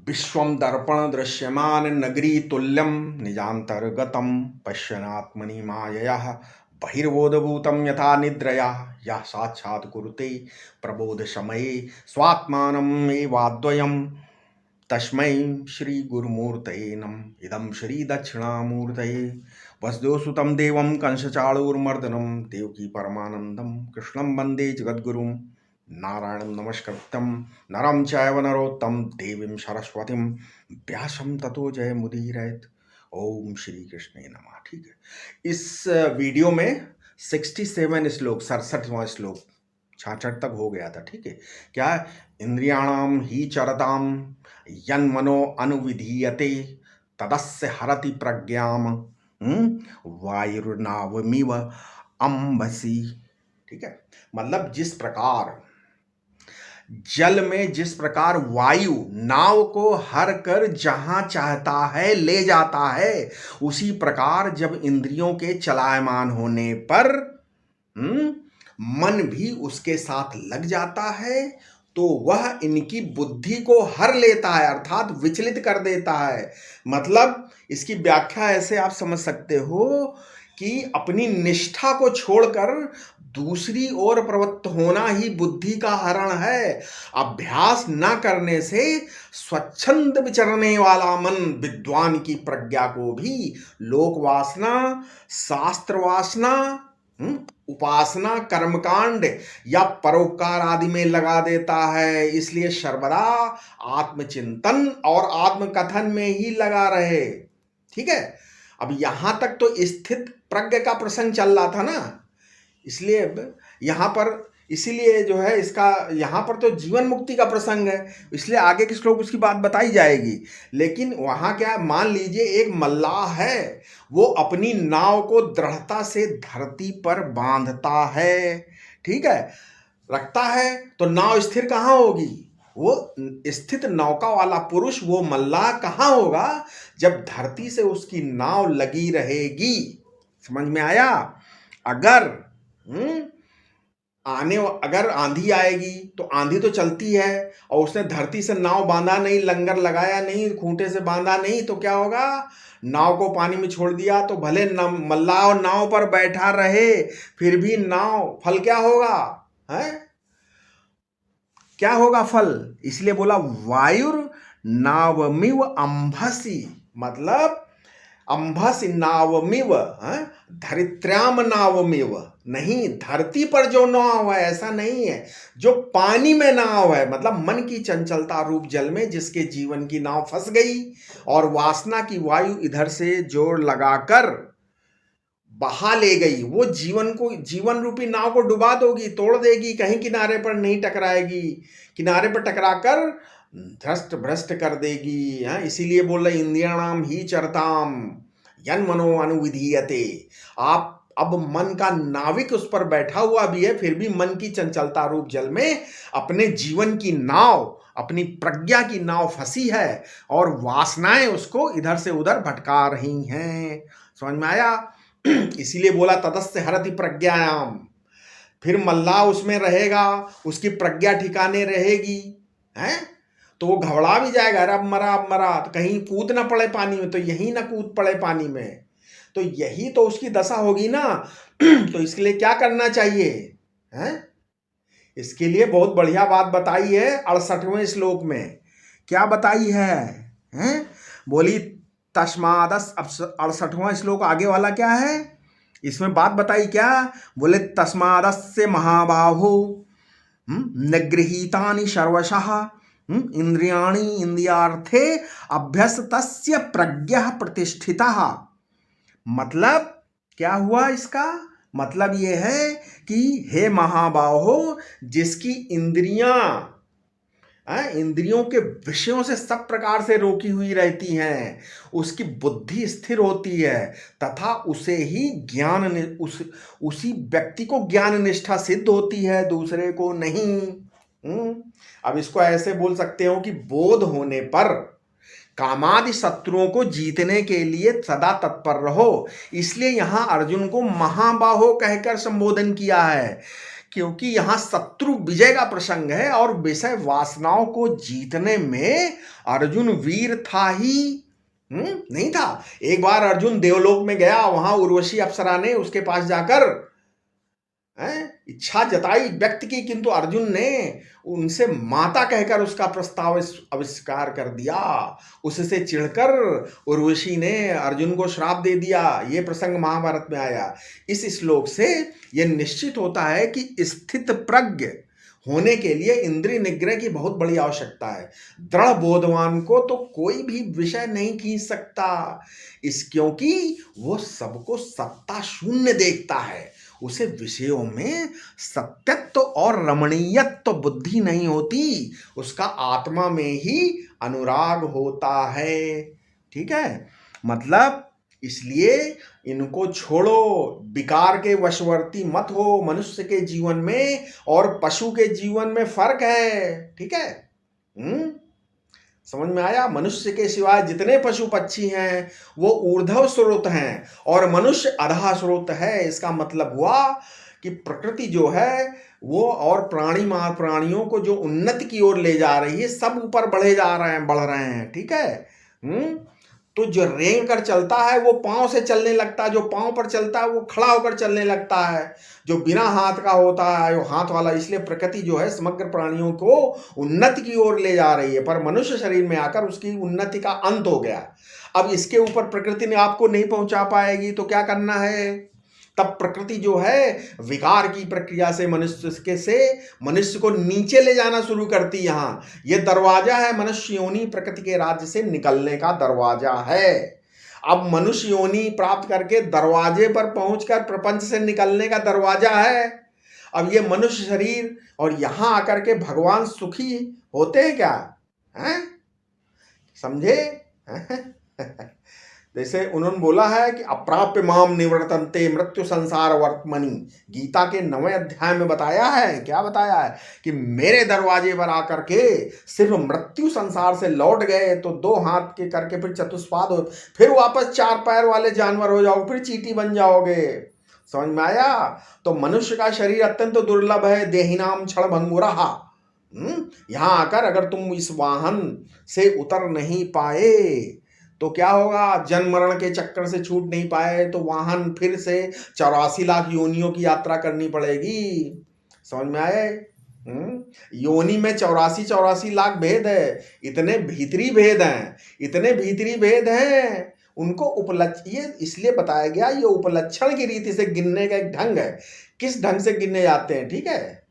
विश्वं दर्पण दृश्यमान नगरी तुल्यं निजान्तर्गतं पश्यन्नात्मनि मायया बहिर्बोधभूतं यथा निद्रया यः साक्षात् कुरुते प्रबोधसमये स्वात्मानम् एवाद्वयं तस्मै श्रीगुरुमूर्तये नमः। इदं श्रीदक्षिणामूर्तये वसुदेवसुतं देवं कंसचाणूरमर्दनं देवकी परमानन्दं कृष्णं वन्दे जगद्गुरुं नारायणं नमस्कृत्यं नरं चैव नरोत्तमं देवीं सरस्वतीं व्यासं ततो जयमुदीरयेत्। ओम श्री कृष्णे नमः। ठीक है, इस वीडियो में 67 श्लोक 67वां श्लोक 66 तक हो गया था। ठीक है, क्या इंद्रियाणाम ही चरताम यन्मनो अनुविधीयते तदस्य हरति प्रज्ञाम वायुर्नावमिव अंबसी। ठीक है, मतलब जिस प्रकार जल में जिस प्रकार वायु नाव को हर कर जहां चाहता है ले जाता है, उसी प्रकार जब इंद्रियों के चलायमान होने पर मन भी उसके साथ लग जाता है तो वह इनकी बुद्धि को हर लेता है, अर्थात विचलित कर देता है। मतलब इसकी व्याख्या ऐसे आप समझ सकते हो कि अपनी निष्ठा को छोड़कर दूसरी ओर प्रवृत्त होना ही बुद्धि का हरण है। अभ्यास न करने से स्वच्छंद विचरने वाला मन विद्वान की प्रज्ञा को भी लोक वासना, शास्त्र वासना, उपासना, कर्मकांड या परोपकार आदि में लगा देता है। इसलिए सर्वदा आत्मचिंतन और आत्मकथन में ही लगा रहे। ठीक है, अब यहां तक तो स्थित प्रज्ञ का प्रसंग चल रहा था ना, इसलिए अब यहाँ पर इसीलिए जो है इसका यहाँ पर तो जीवन मुक्ति का प्रसंग है, इसलिए आगे के श्लोक उसकी बात बताई जाएगी। लेकिन वहाँ क्या, मान लीजिए एक मल्लाह है, वो अपनी नाव को दृढ़ता से धरती पर बांधता है, ठीक है, रखता है, तो नाव स्थिर कहाँ होगी? वो स्थित नौका वाला पुरुष, वो मल्लाह कहाँ होगा? जब धरती से उसकी नाव लगी रहेगी। समझ में आया? अगर अगर आंधी आएगी तो आंधी तो चलती है और उसने धरती से नाव बांधा नहीं, लंगर लगाया नहीं, खूंटे से बांधा नहीं, तो क्या होगा? नाव को पानी में छोड़ दिया तो भले मल्लाह नाव पर बैठा रहे, फिर भी नाव फल क्या होगा? है क्या होगा फल? इसलिए बोला वायुर नावमिव अंभसी, मतलब अंभस नावमिव, धरित्र्याम नावमिव, नहीं धरती पर जो नाव है ऐसा नहीं है, जो पानी में नाव है, मतलब मन की चंचलता रूप जल में जिसके जीवन की नाव फंस गई और वासना की वायु इधर से जोर लगाकर बहा ले गई, वो जीवन रूपी नाव को डुबा दोगी, तोड़ देगी, कहीं किनारे पर नहीं टकराएगी, किनारे पर टकराकर ध्रष्ट भ्रष्ट कर देगी। इसीलिए बोल रहे इंद्रियाणाम ही चरताम यन मनो अनुविधीयते। आप अब मन का नाविक उस पर बैठा हुआ भी है, फिर भी मन की चंचलता रूप जल में अपने जीवन की नाव, अपनी प्रज्ञा की नाव फंसी है और वासनाएं उसको इधर से उधर भटका रही हैं। समझ में आया? इसीलिए बोला तदस्य हरति प्रज्ञायाम। फिर मल्लाह उसमें रहेगा, उसकी प्रज्ञा ठिकाने रहेगी, हैं, तो वो घबरा भी जाएगा, अरे अब मरा, तो कहीं कूद ना पड़े पानी में, तो यही ना कूद पड़े पानी में, तो यही तो उसकी दशा होगी ना। तो इसके लिए क्या करना चाहिए? हैं, इसके लिए बहुत बढ़िया बात बताई है 68वें श्लोक में। क्या बताई है? हैं, बोली तस्मादस। अब 68वां श्लोक आगे वाला क्या है, इसमें बात बताई क्या? बोले तस्मादस्य महाबाहो निगृहीतानि सर्वशः इंद्रियाणि इंद्रियार्थे अभ्यस्तस्य प्रज्ञा प्रतिष्ठितः। मतलब क्या हुआ? इसका मतलब ये है कि हे महाबाहो, जिसकी इंद्रियों के विषयों से सब प्रकार से रोकी हुई रहती हैं, उसकी बुद्धि स्थिर होती है तथा उसे ही उसी व्यक्ति को ज्ञान निष्ठा सिद्ध होती है, दूसरे को नहीं। अब इसको ऐसे बोल सकते हो कि बोध होने पर कामादि शत्रुओं को जीतने के लिए सदा तत्पर रहो। इसलिए यहां अर्जुन को महाबाहो कहकर संबोधन किया है क्योंकि यहां शत्रु विजय का प्रसंग है और विषय वासनाओं को जीतने में अर्जुन वीर था ही नहीं था। एक बार अर्जुन देवलोक में गया, वहां उर्वशी अप्सरा ने उसके पास जाकर इच्छा जताई व्यक्त की, किंतु अर्जुन ने उनसे माता कहकर उसका प्रस्ताव अविष्कार कर दिया। उससे चिढ़कर उर्वशी ने अर्जुन को श्राप दे दिया। ये प्रसंग महाभारत में आया। इस श्लोक से यह निश्चित होता है कि स्थित प्रज्ञ होने के लिए इंद्रिय निग्रह की बहुत बड़ी आवश्यकता है। दृढ़ बोधवान को तो कोई भी विषय नहीं खींच सकता, क्योंकि वो सबको सत्ता शून्य देखता है। उसे विषयों में सत्यत्व और रमणीयत्व बुद्धि नहीं होती, उसका आत्मा में ही अनुराग होता है। ठीक है, मतलब इसलिए इनको छोड़ो, विकार के वशवर्ती मत हो। मनुष्य के जीवन में और पशु के जीवन में फर्क है। ठीक है, समझ में आया? मनुष्य के सिवाय जितने पशु पक्षी हैं वो ऊर्ध्व स्रोत हैं और मनुष्य अधः स्रोत है। इसका मतलब हुआ कि प्रकृति जो है वो और प्राणियों को जो उन्नति की ओर ले जा रही है, सब ऊपर बढ़ रहे हैं। ठीक है। तो जो रेंग कर चलता है वो पांव से चलने लगता है, जो पांव पर चलता है वो खड़ा होकर चलने लगता है, जो बिना हाथ का होता है वो हाथ वाला। इसलिए प्रकृति जो है समग्र प्राणियों को उन्नति की ओर ले जा रही है, पर मनुष्य शरीर में आकर उसकी उन्नति का अंत हो गया। अब इसके ऊपर प्रकृति ने आपको नहीं पहुंचा पाएगी तो क्या करना है? तब प्रकृति जो है विकार की प्रक्रिया से मनुष्य को नीचे ले जाना शुरू करती। यहाँ ये दरवाजा है, मनुष्य योनि प्रकृति के राज्य से निकलने का दरवाजा है। अब मनुष्य योनि प्राप्त करके दरवाजे पर पहुंचकर प्रपंच से निकलने का दरवाजा है। अब ये मनुष्य शरीर और यहां आकर के भगवान सुखी होते हैं क्या? हैं? समझे? जैसे उन्होंने बोला है कि अप्राप्य माम निवर्तन्ते मृत्यु संसार वर्तमनि। गीता के 9वें अध्याय में बताया है, क्या बताया है कि मेरे दरवाजे पर आकर के सिर्फ मृत्यु संसार से लौट गए तो 2 हाथ के करके फिर चतुष्पाद हो, फिर वापस 4 पैर वाले जानवर हो जाओ, फिर चींटी बन जाओगे। समझ में आया? तो मनुष्य का शरीर अत्यंत दुर्लभ है। देहिनाम क्षण भंगुरहा। यहां आकर अगर तुम इस वाहन से उतर नहीं पाए तो क्या होगा? जन्म मरण के चक्कर से छूट नहीं पाए तो वाहन फिर से 84 लाख योनियों की यात्रा करनी पड़ेगी। समझ में आए? योनि में 84 लाख भेद है। इतने भीतरी भेद हैं। उनको ये इसलिए बताया गया, ये उपलक्षण की रीति से गिनने का एक ढंग है, किस ढंग से गिनने जाते हैं। ठीक है।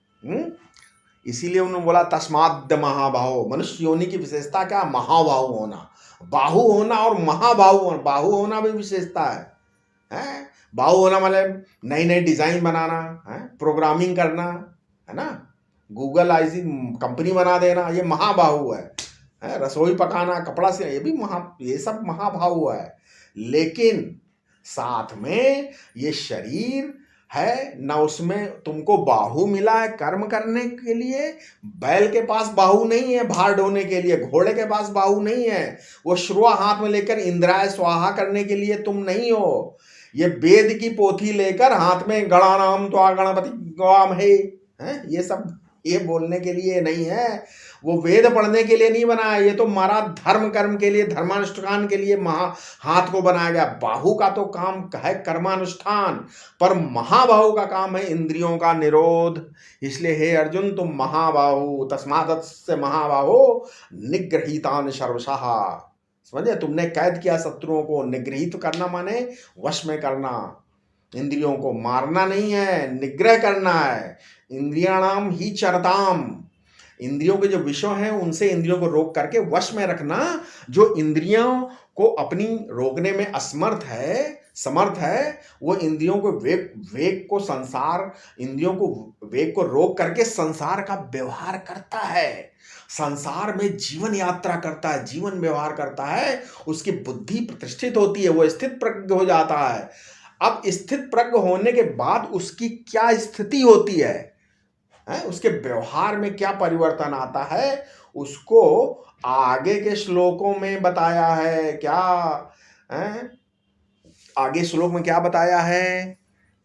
इसीलिए उन्होंने बोला तस्माद् महाबाहो। मनुष्य योनि की विशेषता क्या? महाबाहु होना। बाहु होना और महाबाहु होना, बाहु होना भी विशेषता है। बाहु होना मतलब नई नई डिजाइन बनाना है, प्रोग्रामिंग करना है ना, गूगल ऐसी कंपनी बना देना, ये महाबाहु है। रसोई पकाना, कपड़ा से, ये सब महाबाहु है। लेकिन साथ में ये शरीर है ना, उसमें तुमको बाहु मिला है कर्म करने के लिए। बैल के पास बाहु नहीं है भार ढोने के लिए, घोड़े के पास बाहु नहीं है, वो श्रुआ हाथ में लेकर इंद्राय स्वाहा करने के लिए तुम नहीं हो। ये वेद की पोथी लेकर हाथ में गणानाम त्वा गणपति गवाम है, ये सब ये बोलने के लिए नहीं है, वो वेद पढ़ने के लिए नहीं बना है। ये तो मारा धर्म कर्म के लिए, धर्मानुष्ठान के लिए हाथ को बनाया गया। बाहु का तो काम है कर्मानुष्ठान, पर महाबाहु का काम है इंद्रियों का निरोध। इसलिए हे अर्जुन तुम महाबाहु, तस्मात् से महाबाहु निगृहीतान सर्वशः। समझे? तुमने कैद किया शत्रुओं को। निगृहित करना माने वश में करना, इंद्रियों को मारना नहीं है, निग्रह करना है। इंद्रियाणाम ही चरताम। इंद्रियों के जो विषय हैं उनसे इंद्रियों को रोक करके वश में रखना। जो इंद्रियों को अपनी रोकने में समर्थ है, वो इंद्रियों को इंद्रियों को वेग को रोक करके संसार का व्यवहार करता है, संसार में जीवन यात्रा करता है, जीवन व्यवहार करता है। उसकी बुद्धि प्रतिष्ठित होती है, वो स्थित प्रज्ञ हो जाता है। अब स्थित प्रज्ञ होने के बाद उसकी क्या स्थिति होती है, उसके व्यवहार में क्या परिवर्तन आता है, उसको आगे के श्लोकों में बताया है। क्या आगे श्लोक में क्या बताया है?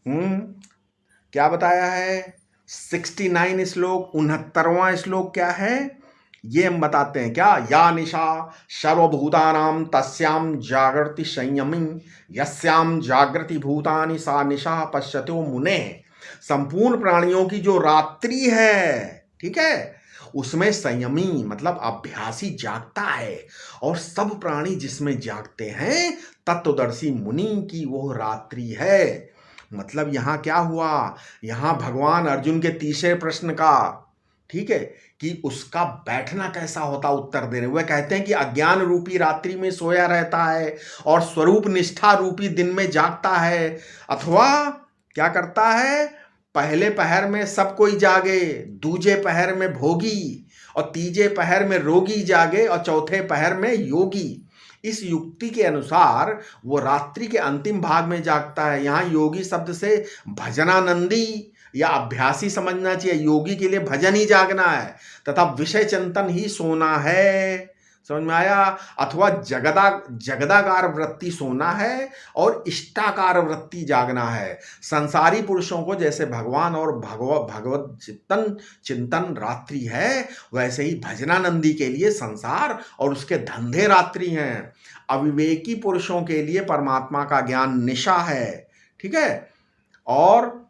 क्या बताया है? 69 श्लोक, 69वां श्लोक क्या है ये हम बताते हैं। क्या? या निशा सर्वभूतानां तस्याम जागृति संयमी यस्याम जागृति भूतानि सा निशा पश्यतो मुने। संपूर्ण प्राणियों की जो रात्रि है, ठीक है, उसमें संयमी मतलब अभ्यासी जागता है, और सब प्राणी जिसमें जागते हैं तत्वदर्शी मुनि की वो रात्रि है। मतलब यहां क्या हुआ, यहां भगवान अर्जुन के तीसरे प्रश्न का, ठीक है, कि उसका बैठना कैसा होता उत्तर दे रहे। वह कहते हैं कि अज्ञान रूपी रात्रि में सोया रहता है और स्वरूप निष्ठा रूपी दिन में जागता है, अथवा क्या करता है, पहले पहर में सब कोई जागे, दूजे पहर में भोगी, और तीजे पहर में रोगी जागे, और चौथे पहर में योगी। इस युक्ति के अनुसार वो रात्रि के अंतिम भाग में जागता है। यहाँ योगी शब्द से भजनानंदी या अभ्यासी समझना चाहिए। योगी के लिए भजन ही जागना है तथा विषय चिंतन ही सोना है। समझ में आया? अथवा जगदाकार वृत्ति सोना है और इष्टाकार वृत्ति जागना है। संसारी पुरुषों को जैसे भगवान और भगवत चिंतन रात्रि है, वैसे ही भजनानंदी के लिए संसार और उसके धंधे रात्रि हैं। अविवेकी पुरुषों के लिए परमात्मा का ज्ञान निशा है, ठीक है, और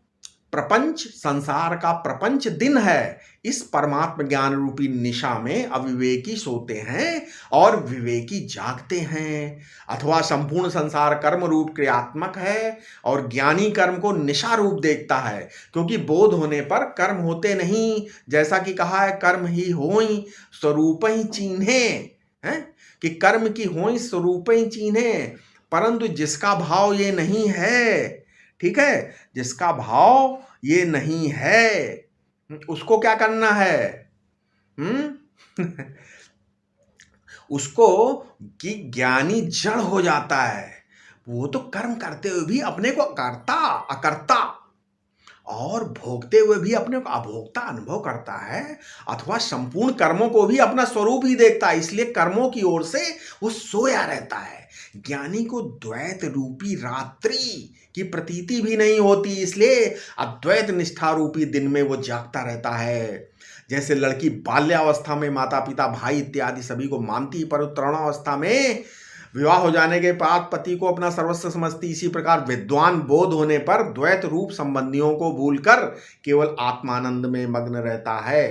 प्रपंच संसार का प्रपंच दिन है। इस परमात्म ज्ञान रूपी निशा में अविवेकी सोते हैं और विवेकी जागते हैं। अथवा संपूर्ण संसार कर्म रूप क्रियात्मक है और ज्ञानी कर्म को निशा रूप देखता है, क्योंकि बोध होने पर कर्म होते नहीं। जैसा कि कहा है, कर्म ही होई स्वरूप ही चीन्हे, है कि कर्म की होई स्वरूप ही चीन्हे। परंतु जिसका भाव ये नहीं है, ठीक है, जिसका भाव ये नहीं है, उसको क्या करना है? उसको कि ज्ञानी जड़ हो जाता है। वो तो कर्म करते हुए भी अपने को करता अकर्ता और भोगते हुए भी अपने को अभोक्ता अनुभव करता है, अथवा संपूर्ण कर्मों को भी अपना स्वरूप ही देखता है। इसलिए कर्मों की ओर से वो सोया रहता है। ज्ञानी को द्वैत रूपी रात्रि की प्रतीति भी नहीं होती, इसलिए अद्वैत निष्ठा रूपी दिन में वो जागता रहता है। जैसे लड़की बाल्यावस्था में माता पिता भाई इत्यादि सभी को मानती, पर तरुणावस्था में विवाह हो जाने के बाद पति को अपना सर्वस्व समझती। इसी प्रकार विद्वान बोध होने पर द्वैत रूप संबंधियों को भूलकर केवल आत्मानंद में मग्न रहता है।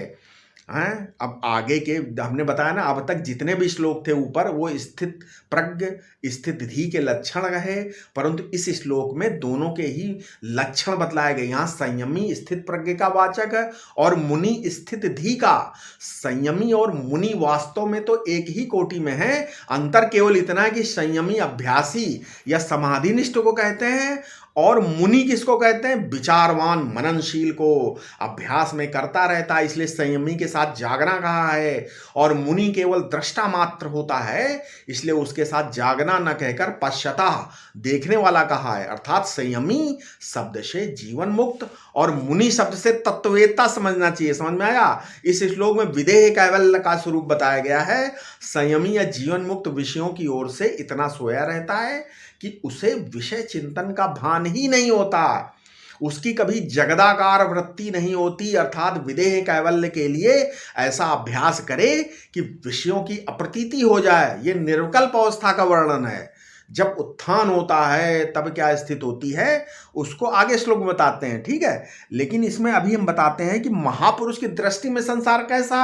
हैं? अब आगे के हमने बताया ना, अब तक जितने भी श्लोक थे ऊपर, वो स्थित प्रज्ञ स्थित धी के लक्षण रहे, परंतु इस श्लोक में दोनों के ही लक्षण बतलाए गए। यहाँ संयमी स्थित प्रज्ञ का वाचक है और मुनि स्थित धी का। संयमी और मुनि वास्तव में तो एक ही कोटि में है, अंतर केवल इतना है कि संयमी अभ्यासी या समाधिनिष्ठ को कहते हैं, और मुनि किसको कहते हैं? विचारवान मननशील को, अभ्यास में करता रहता है, इसलिए संयमी के साथ जागना कहा है। और मुनि केवल दृष्टा मात्र होता है, इसलिए उसके साथ जागना न कहकर पश्यता देखने वाला कहा है। अर्थात संयमी शब्द से जीवन मुक्त और मुनि शब्द से तत्ववेत्ता समझना चाहिए। समझ में आया? इस श्लोक में विदेह कैवल्य का स्वरूप बताया गया है। संयमी या जीवन मुक्त विषयों की ओर से इतना सोया रहता है कि उसे विषय चिंतन का भान ही नहीं होता, उसकी कभी जगदाकार वृत्ति नहीं होती। अर्थात विदेह कैवल्य के लिए ऐसा अभ्यास करे कि विषयों की अप्रतीति हो जाए। ये निर्विकल्प अवस्था का वर्णन है। जब उत्थान होता है तब क्या स्थिति होती है, उसको आगे श्लोक में बताते हैं, ठीक है। लेकिन इसमें अभी हम बताते हैं कि महापुरुष की दृष्टि में संसार कैसा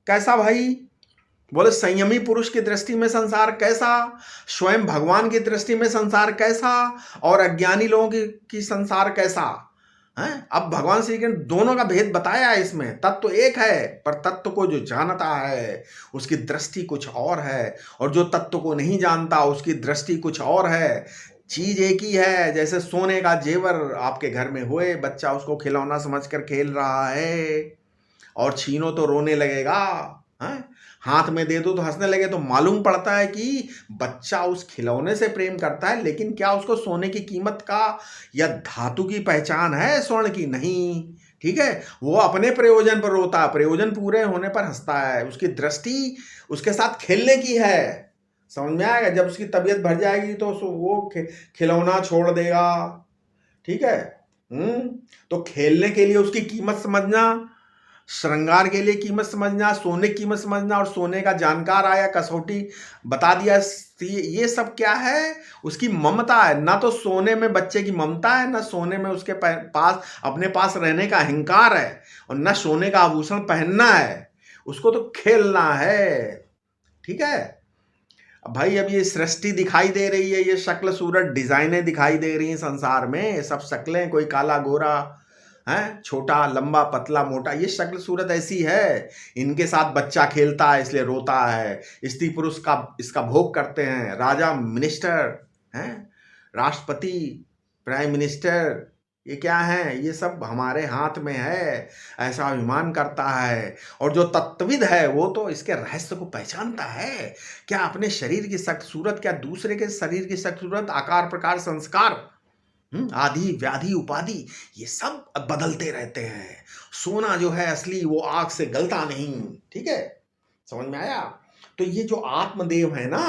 कैसा भाई? बोले संयमी पुरुष की दृष्टि में संसार कैसा, स्वयं भगवान की दृष्टि में संसार कैसा, और अज्ञानी लोगों की संसार कैसा है। अब भगवान श्री कृष्ण दोनों का भेद बताया है। इसमें तत्व एक है, पर तत्व को जो जानता है उसकी दृष्टि कुछ और है, और जो तत्व को नहीं जानता उसकी दृष्टि कुछ और है। चीज एक ही है। जैसे सोने का जेवर आपके घर में होए, बच्चा उसको खिलौना समझकर खेल रहा है, और छीनो तो रोने लगेगा, है? हाथ में दे दो तो हंसने लगे, तो मालूम पड़ता है कि बच्चा उस खिलौने से प्रेम करता है। लेकिन क्या उसको सोने की कीमत का या धातु की पहचान है स्वर्ण की? नहीं, ठीक है। वो अपने प्रयोजन पर रोता है, प्रयोजन पूरे होने पर हंसता है। उसकी दृष्टि उसके साथ खेलने की है। समझ में आएगा? जब उसकी तबीयत भर जाएगी तो वो खिलौना छोड़ देगा, ठीक है। तो खेलने के लिए उसकी कीमत समझना, श्रृंगार के लिए कीमत समझना, सोने की कीमत समझना, और सोने का जानकार आया, कसौटी बता दिया, ये सब क्या है? उसकी ममता है। ना तो सोने में बच्चे की ममता है, ना सोने में उसके पास अपने पास रहने का अहंकार है, और ना सोने का आभूषण पहनना है। उसको तो खेलना है। ठीक है। अब भाई, अब ये सृष्टि दिखाई दे रही है, ये शक्ल सूरत डिजाइनें दिखाई दे रही हैं संसार में, सब शक्लें, कोई काला गोरा है, छोटा लंबा पतला मोटा, ये शक्ल सूरत ऐसी है। इनके साथ बच्चा खेलता है इसलिए रोता है, स्त्री पुरुष का इसका भोग करते हैं, राजा मिनिस्टर हैं, राष्ट्रपति, प्राइम मिनिस्टर, ये क्या है? ये सब हमारे हाथ में है, ऐसा अभिमान करता है। और जो तत्वविद है वो तो इसके रहस्य को पहचानता है। क्या अपने शरीर की शक्ल सूरत, क्या दूसरे के शरीर की शक्ल सूरत, आकार प्रकार संस्कार, आदि व्याधि उपाधि, ये सब बदलते रहते हैं। सोना जो है असली, वो आग से गलता नहीं। ठीक है, समझ में आया? तो ये जो आत्मदेव है ना,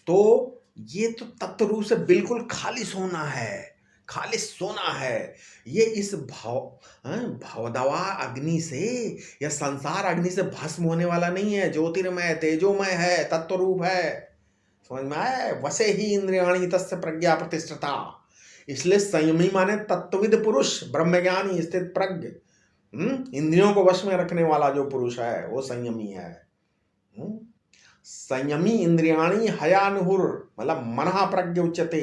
तो ये तो तत्व रूप से बिल्कुल खाली सोना है, खाली सोना है। ये इस भवदवा अग्नि से या संसार अग्नि से भस्म होने वाला नहीं है। ज्योतिर्मय तेजोमय है, तत्व रूप है। समझ में आया? वसे ही इंद्रियाणी तस्य प्रज्ञा प्रतिष्ठिता। इसलिए संयमी माने तत्वविद पुरुष, ब्रह्मज्ञानी स्थित प्रज्ञ, इंद्रियों को वश में रखने वाला जो पुरुष है वो संयमी है। संयमी इंद्रियाणी हयानुहुर, मतलब मनहा प्रज्ञ उच्यते।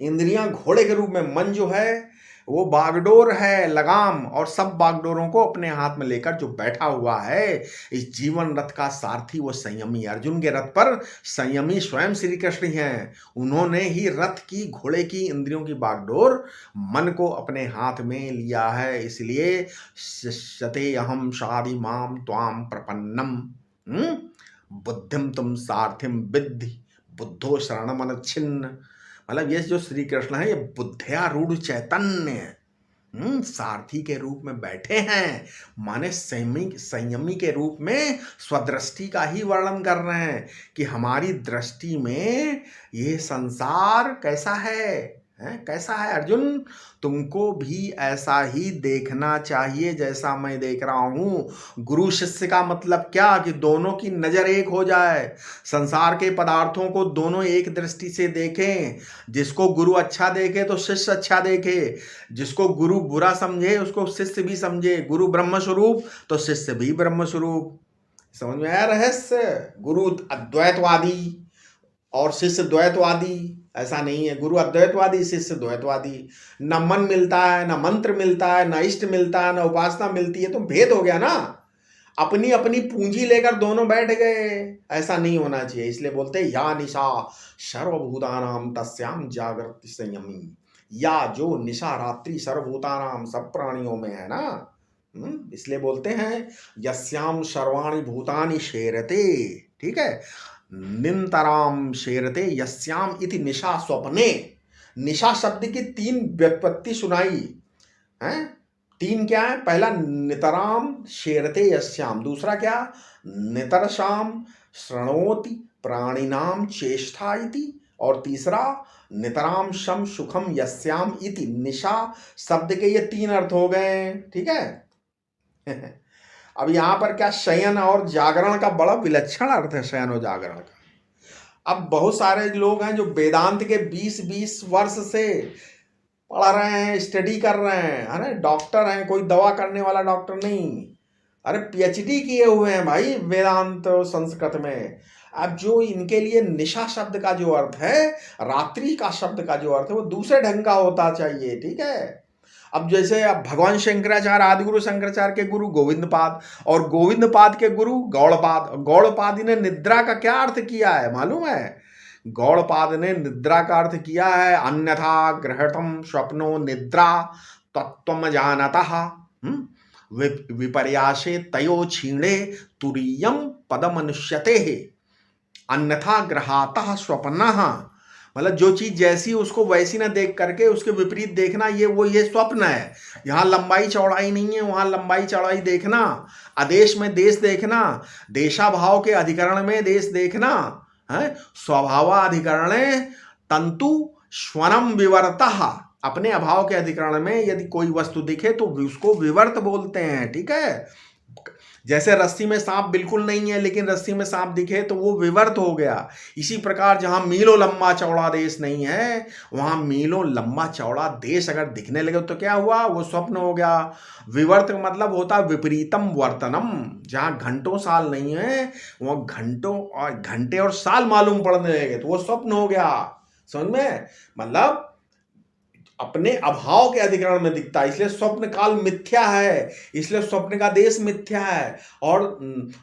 इंद्रियां घोड़े के रूप में, मन जो है वो बागडोर है, लगाम, और सब बागडोरों को अपने हाथ में लेकर जो बैठा हुआ है इस जीवन रथ का सारथी, वो संयमी। अर्जुन के रथ पर संयमी स्वयं श्री कृष्ण ही हैं। उन्होंने ही रथ की, घोड़े की, इंद्रियों की बागडोर, मन को अपने हाथ में लिया है। इसलिए शिष्यते अहम शादि माम त्वाम प्रपन्नम बुद्धिम तुम सारथिम विद्धि बुद्धो शरणमन छिन्न। मतलब ये जो श्री कृष्ण है, ये बुद्ध्यारूढ़ चैतन्य सारथी के रूप में बैठे हैं, माने संयमी के रूप में स्वदृष्टि का ही वर्णन कर रहे हैं कि हमारी दृष्टि में ये संसार कैसा है, कैसा है अर्जुन? तुमको भी ऐसा ही देखना चाहिए जैसा मैं देख रहा हूं। गुरु शिष्य का मतलब क्या? कि दोनों की नजर एक हो जाए, संसार के पदार्थों को दोनों एक दृष्टि से देखें। जिसको गुरु अच्छा देखे तो शिष्य अच्छा देखे, जिसको गुरु बुरा समझे उसको शिष्य भी समझे। गुरु ब्रह्म स्वरूप तो शिष्य भी ब्रह्म स्वरूप। समझ में आया रहस्य? गुरु अद्वैतवादी और शिष्य द्वैतवादी ऐसा नहीं है। गुरु अद्वैतवादी, शिष्य द्वैतवादी। न मन मिलता है, न मंत्र मिलता है, न इष्ट मिलता है, न उपासना मिलती है, तो भेद हो गया ना। अपनी अपनी पूंजी लेकर दोनों बैठ गए, ऐसा नहीं होना चाहिए। इसलिए बोलते हैं या निशा सर्वभूतानाम तस्याम जागृति संयमी। या जो निशा रात्रि सर्वभूतानाम, सब प्राणियों में है ना, इसलिए बोलते हैं यस्याम सर्वाणि भूतानि शेरते। ठीक है, निंतराम शेरते यस्याम इति निशा स्वप्ने। निशा शब्द की 3 व्युत्पत्ति सुनाई हैं। 3 क्या है? पहला नितराम शेरते यस्याम, दूसरा क्या? नितरशाम शृणोति प्राणिनाम चेष्टा इति, और तीसरा नितराम शम सुखम यस्याम इति। निशा शब्द के ये 3 अर्थ हो गए। ठीक है। अब यहां पर क्या, शयन और जागरण का बड़ा विलक्षण अर्थ है, शयन और जागरण का। अब बहुत सारे लोग हैं जो वेदांत के 20-20 वर्ष से पढ़ रहे हैं, स्टडी कर रहे हैं, है ना, डॉक्टर हैं, कोई दवा करने वाला डॉक्टर नहीं, अरे पीएचडी किए हुए हैं भाई वेदांत और संस्कृत में। अब जो इनके लिए निशा शब्द का जो अर्थ है, रात्रि का शब्द का जो अर्थ है, वो दूसरे ढंग का होता चाहिए। ठीक है। अब जैसे अब भगवान शंकराचार्य, आदिगुरु शंकराचार्य के गुरु गोविंदपाद, और गोविंदपाद के गुरु गौड़पाद। गौड़पाद ने निद्रा का क्या अर्थ किया है मालूम है? गौड़पाद ने निद्रा का अर्थ किया है अन्यथा ग्रहतम स्वप्नो निद्रा तत्त्वम जानतः विपर्यासे तयो क्षीणे तुरीयम पदमनुष्यते अन्यथा ग्रहातः स्वप्नः। मतलब जो चीज जैसी उसको वैसी ना देख करके उसके विपरीत देखना, ये स्वप्न है। यहाँ लंबाई चौड़ाई नहीं है, वहां लंबाई चौड़ाई देखना। आदेश में देश देखना, देशाभाव के अधिकरण में देश देखना है। स्वभावाधिकरणे तंतु स्वनम विवर्तः, अपने अभाव के अधिकरण में यदि कोई वस्तु दिखे तो उसको विवर्त बोलते हैं, ठीक है। जैसे रस्सी में सांप बिल्कुल नहीं है लेकिन रस्सी में सांप दिखे तो वो विवर्त हो गया। इसी प्रकार जहां मीलों लंबा चौड़ा देश नहीं है, वहां मीलों लंबा चौड़ा देश अगर दिखने लगे तो क्या हुआ, वो स्वप्न हो गया। विवर्त का मतलब होता है विपरीतम वर्तनम। जहां घंटों साल नहीं है वहां घंटों और घंटे और साल मालूम पड़ने लगे तो वो स्वप्न हो गया। समझ में, मतलब अपने अभाव के अधिकरण में दिखता है, इसलिए स्वप्न काल मिथ्या है, इसलिए स्वप्न का देश मिथ्या है। और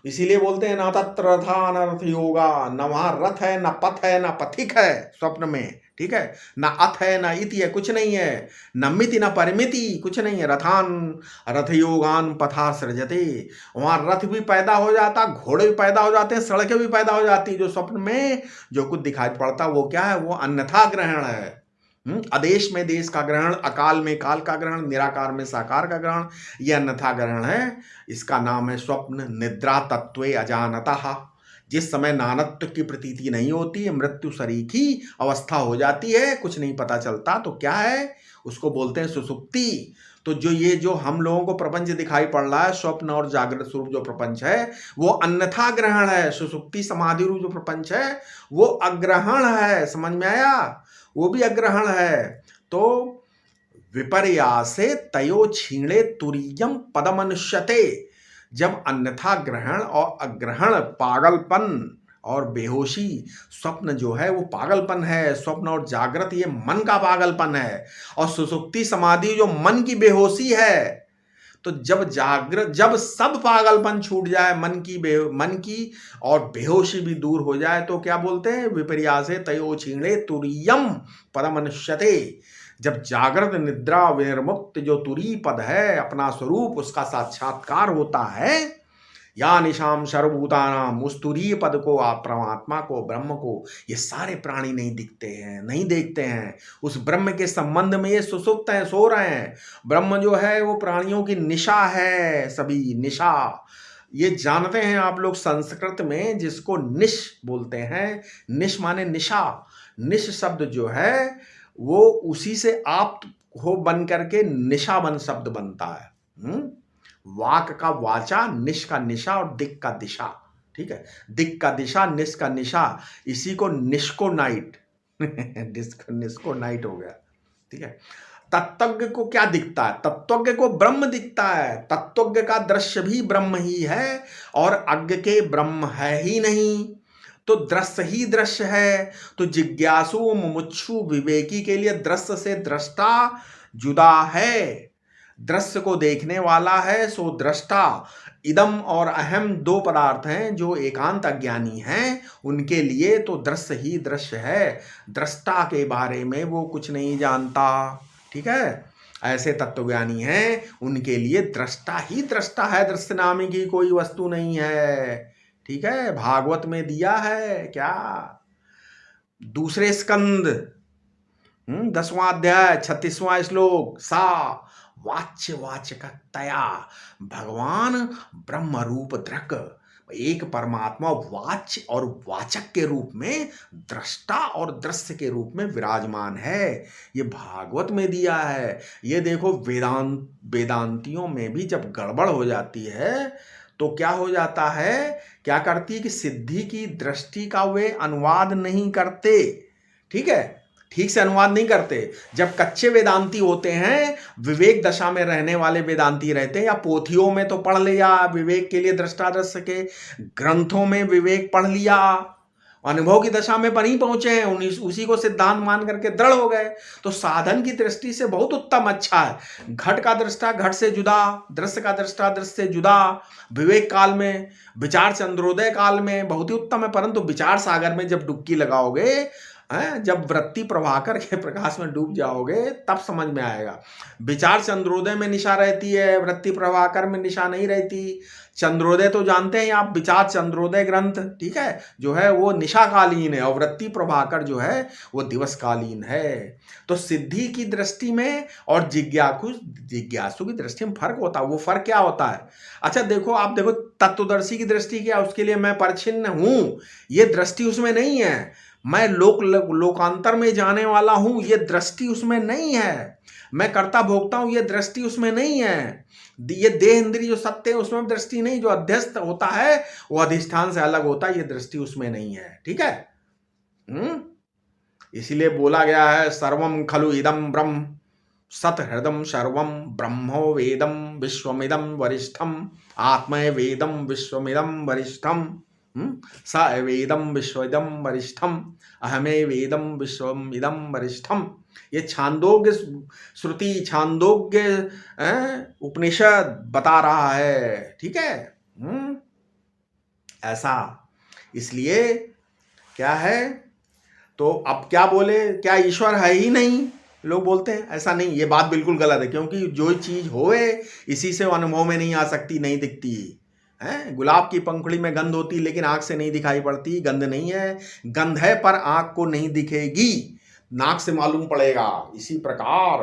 इसीलिए बोलते हैं ना तत्र रथा न रथ योगा, न वहां रथ है न पथ है न पथिक है स्वप्न में, ठीक है। न अथ है न इति है, कुछ नहीं है, न मिति न परिमिति, कुछ नहीं है। रथान रथ योगान पथा सृजते, वहां रथ भी पैदा हो जाता, घोड़े भी पैदा हो जाते हैं, सड़कें भी पैदा हो जाती। जो स्वप्न में जो कुछ दिखाई पड़ता वो क्या है, वो अन्यथा ग्रहण है। आदेश में देश का ग्रहण, अकाल में काल का ग्रहण, निराकार में साकार का ग्रहण, यह अन्यथा ग्रहण है। इसका नाम है स्वप्न। निद्रा तत्वे अजानतः, जिस समय नानत्व की प्रतीति नहीं होती है, मृत्यु सरीखी अवस्था हो जाती है, कुछ नहीं पता चलता, तो क्या है, उसको बोलते हैं सुसुप्ति। तो जो ये जो हम लोगों को प्रपंच दिखाई पड़ रहा है, स्वप्न और जागृत स्वरूप जो प्रपंच है वो अन्यथा ग्रहण है। सुसुप्ति समाधि रूप जो प्रपंच है वो अग्रहण है। समझ में आया, वो भी अग्रहण है। तो विपर्यासे तयो क्षीणे तुरीयम पदमनुष्यते, जब अन्यथा ग्रहण और अग्रहण, पागलपन और बेहोशी, स्वप्न जो है वो पागलपन है, स्वप्न और जागृत ये मन का पागलपन है, और सुसुप्ति समाधि जो मन की बेहोशी है। तो जब जागृत, जब सब पागलपन छूट जाए, मन की और बेहोशी भी दूर हो जाए, तो क्या बोलते हैं, विपर्यासे तयो क्षीणे तुरीयम पदमनुष्यते। जब जागृत निद्रा विनिर्मुक्त जो तुरी पद है, अपना स्वरूप, उसका साक्षात्कार होता है, या निशाम सर्वभूतानाम, उस तुरीय पद को, आप परमात्मा को, ब्रह्म को ये सारे प्राणी नहीं दिखते हैं, नहीं देखते हैं। उस ब्रह्म के संबंध में ये सुसुप्त हैं, सो रहे हैं। ब्रह्म जो है वो प्राणियों की निशा है, सभी निशा। ये जानते हैं आप लोग संस्कृत में जिसको निश बोलते हैं, निश माने निशा। निश शब्द जो है वो उसी से आप हो बन करके निशा बन शब्द बनता है। वाक का वाचा, निश का निशा और दिक का दिशा, ठीक है। दिक का दिशा, निश का निशा, इसी को निष्को नाइट निष्को नाइट हो गया, ठीक है। तत्वज्ञ को क्या दिखता है, तत्वज्ञ को ब्रह्म दिखता है। तत्वज्ञ का दृश्य भी ब्रह्म ही है और अज्ञ के ब्रह्म है ही नहीं, तो दृश्य ही दृश्य है। तो जिज्ञासु मुमुक्षु विवेकी के लिए दृश्य से दृष्टा जुदा है। दृश्य को देखने वाला है सो दृष्टा। इदम और अहम दो पदार्थ हैं जो एकांत अज्ञानी हैं, उनके लिए तो दृश्य ही दृश्य है, दृष्टा के बारे में वो कुछ नहीं जानता, ठीक है। ऐसे तत्वज्ञानी हैं, उनके लिए दृष्टा ही दृष्टा है, दृश्य नाम की कोई वस्तु नहीं है, ठीक है। भागवत में दिया है क्या, दूसरे स्कंद 10वां अध्याय 36वां श्लोक, सा वाच्य वाचकतया भगवान ब्रह्म रूप दृक्, एक परमात्मा वाच्य और वाचक के रूप में, दृष्टा और दृश्य के रूप में विराजमान है। ये भागवत में दिया है। ये देखो वेदांतियों में भी जब गड़बड़ हो जाती है तो क्या हो जाता है, क्या करती है कि सिद्धि की दृष्टि का वे अनुवाद नहीं करते, ठीक है, ठीक से अनुवाद नहीं करते। जब कच्चे वेदांती होते हैं, विवेक दशा में रहने वाले वेदांती रहते हैं, या पोथियों में तो पढ़ लिया विवेक के लिए दृष्टादृश्य के ग्रंथों में विवेक पढ़ लिया, अनुभव की दशा में नहीं पहुंचे हैं, उसी को सिद्धांत मान करके दृढ़ हो गए, तो साधन की दृष्टि से बहुत उत्तम, अच्छा है। घट का दृष्टा घट से जुदा, दृश्य का दृष्टा दृश्य से जुदा, विवेक काल में, विचार चंद्रोदय काल में बहुत ही उत्तम है। परंतु विचार सागर में जब डुबकी लगाओगे, जब वृत्ति प्रभाकर के प्रकाश में डूब जाओगे, तब समझ में आएगा। विचार चंद्रोदय में निशा रहती है, वृत्ति प्रभाकर में निशा नहीं रहती। चंद्रोदय तो जानते हैं आप, विचार चंद्रोदय ग्रंथ, ठीक है, जो है वो निशाकालीन है, और वृत्ति प्रभाकर जो है वो दिवसकालीन है। तो सिद्धि की दृष्टि में और जिज्ञासु की दृष्टि में फर्क होता है। वो फर्क क्या होता है, अच्छा देखो, आप देखो तत्वदर्शी की दृष्टि क्या, उसके लिए मैं परिच्छिन्न हूं, ये दृष्टि उसमें नहीं है। मैं लोकांतर में जाने वाला हूं, ये दृष्टि उसमें नहीं है। मैं कर्ता भोगता हूं, ये दृष्टि उसमें नहीं है। ये देह इंद्रिय जो सत्य है उसमें दृष्टि नहीं, जो अध्यस्त होता है वो अधिष्ठान से अलग होता है, ये दृष्टि उसमें नहीं है। ठीक है। इसीलिए बोला गया है सर्वम खलु इदम ब्रह्म सत हृदम सर्वम ब्रह्मो वेदम विश्वमिदम वरिष्ठम आत्मय वेदम विश्वमिदम वरिष्ठम स वेदम विश्वमिदम वरिष्ठम अहमे वेदम विश्वमिदम वरिष्ठम। ये छांदोग्य श्रुति, छांदोग्य उपनिषद बता रहा है। ठीक है। ऐसा इसलिए क्या है, तो अब क्या बोले, क्या ईश्वर है ही नहीं, लोग बोलते हैं। ऐसा नहीं, ये बात बिल्कुल गलत है, क्योंकि जो चीज होए इसी से अनुभव में नहीं आ सकती, नहीं दिखती है। गुलाब की पंखुड़ी में गंध होती लेकिन आंख से नहीं दिखाई पड़ती, गंध नहीं है, गंध है पर आंख को नहीं दिखेगी, नाक से मालूम पड़ेगा। इसी प्रकार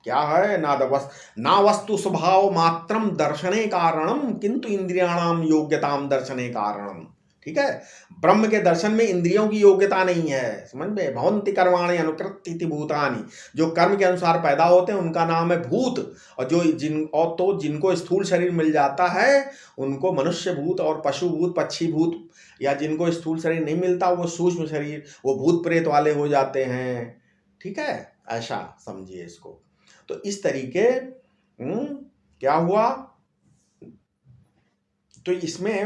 क्या है, ना वस्तु स्वभाव मात्रम दर्शने कारणम किंतु इंद्रियाणाम योग्यताम दर्शने कारणम। ठीक है। ब्रह्म के दर्शन में इंद्रियों की योग्यता नहीं है, समझ में। भवन्ति कर्माणि अनुकृत्य भूतानि, जो कर्म के अनुसार पैदा होते हैं उनका नाम है भूत, और जिनको स्थूल शरीर मिल जाता है उनको मनुष्य भूत और पशु भूत, पक्षी भूत, या जिनको स्थूल शरीर नहीं मिलता वो सूक्ष्म शरीर, वो भूत प्रेत वाले हो जाते हैं। ठीक है, ऐसा समझिए इसको। तो इस तरीके क्या हुआ, तो इसमें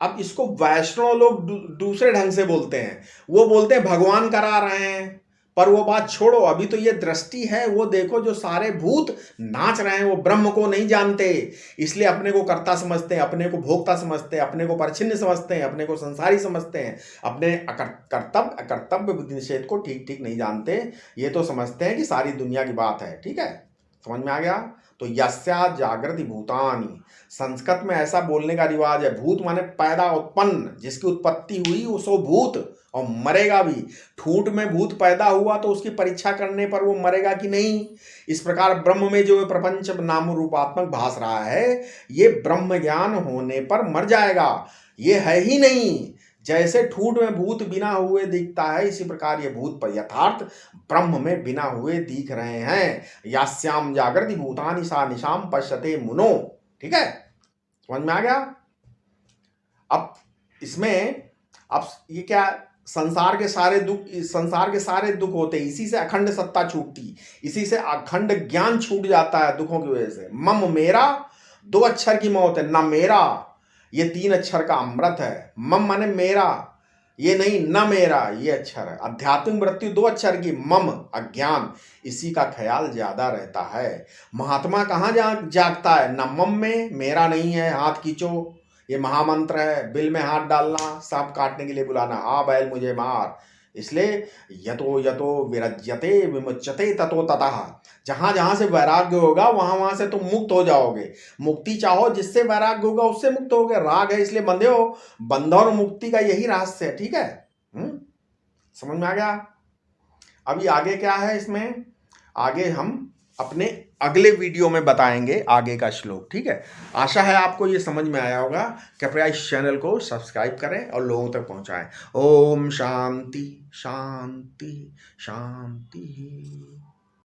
अब इसको वैष्णव लोग दूसरे ढंग से बोलते हैं। वो बोलते हैं भगवान करा रहे हैं, पर वो बात छोड़ो, अभी तो ये दृष्टि है। वो देखो जो सारे भूत नाच रहे हैं वो ब्रह्म को नहीं जानते, इसलिए अपने को कर्ता समझते हैं, अपने को भोक्ता समझते हैं, अपने को परिच्छिन्न समझते हैं, अपने को संसारी समझते हैं, अपने कर्तव्य निषेध को ठीक ठीक नहीं जानते। ये तो समझते हैं कि सारी दुनिया की बात है। ठीक है, समझ में आ गया। तो यस्या जागृति भूतानि, संस्कृत में ऐसा बोलने का रिवाज है। भूत माने पैदा, उत्पन्न, जिसकी उत्पत्ति हुई उसो भूत, और मरेगा भी। ठूंठ में भूत पैदा हुआ तो उसकी परीक्षा करने पर वो मरेगा कि नहीं। इस प्रकार ब्रह्म में जो प्रपंच नाम रूपात्मक भास रहा है, ये ब्रह्म ज्ञान होने पर मर जाएगा, ये है ही नहीं। जैसे ठूंठ में भूत बिना हुए दिखता है, इसी प्रकार ये भूत पर यथार्थ ब्रह्म में बिना हुए दिख रहे हैं। यास्याम जागृति भूतानि सा निशाम पश्यते मुनो। ठीक है, समझ में आ गया। अब इसमें अब ये क्या, संसार के सारे दुख होते, इसी से अखंड सत्ता छूटती, इसी से अखंड ज्ञान छूट जाता है दुखों की वजह से। मम मेरा 2 अक्षर की मौत है, न मेरा ये 3 अक्षर का अमृत है। मम माने मेरा, ये नहीं न मेरा, ये अक्षर है। आध्यात्मिक मृत्यु 2 अक्षर की, मम अज्ञान, इसी का ख्याल ज्यादा रहता है। महात्मा कहाँ जागता है, न मम में, मेरा नहीं है, हाथ खींचो, ये महामंत्र है। बिल में हाथ डालना, सांप काटने के लिए बुलाना, आ बैल मुझे मार। इसलिए यतो यतो विरज्यते विमुच्यते ततो ततः, जहां जहां से वैराग्य होगा वहां वहां से तुम मुक्त हो जाओगे। मुक्ति चाहो, जिससे वैराग्य होगा उससे मुक्त होगे। राग है इसलिए बंधे हो, बंधन और मुक्ति का यही रहस्य है। ठीक है, समझ में आ गया। अभी आगे क्या है इसमें, आगे हम अपने अगले वीडियो में बताएंगे आगे का श्लोक। ठीक है, आशा है आपको ये समझ में आया होगा। कृपया इस चैनल को सब्सक्राइब करें और लोगों तक पहुंचाएं। ओम शांति शांति शांति।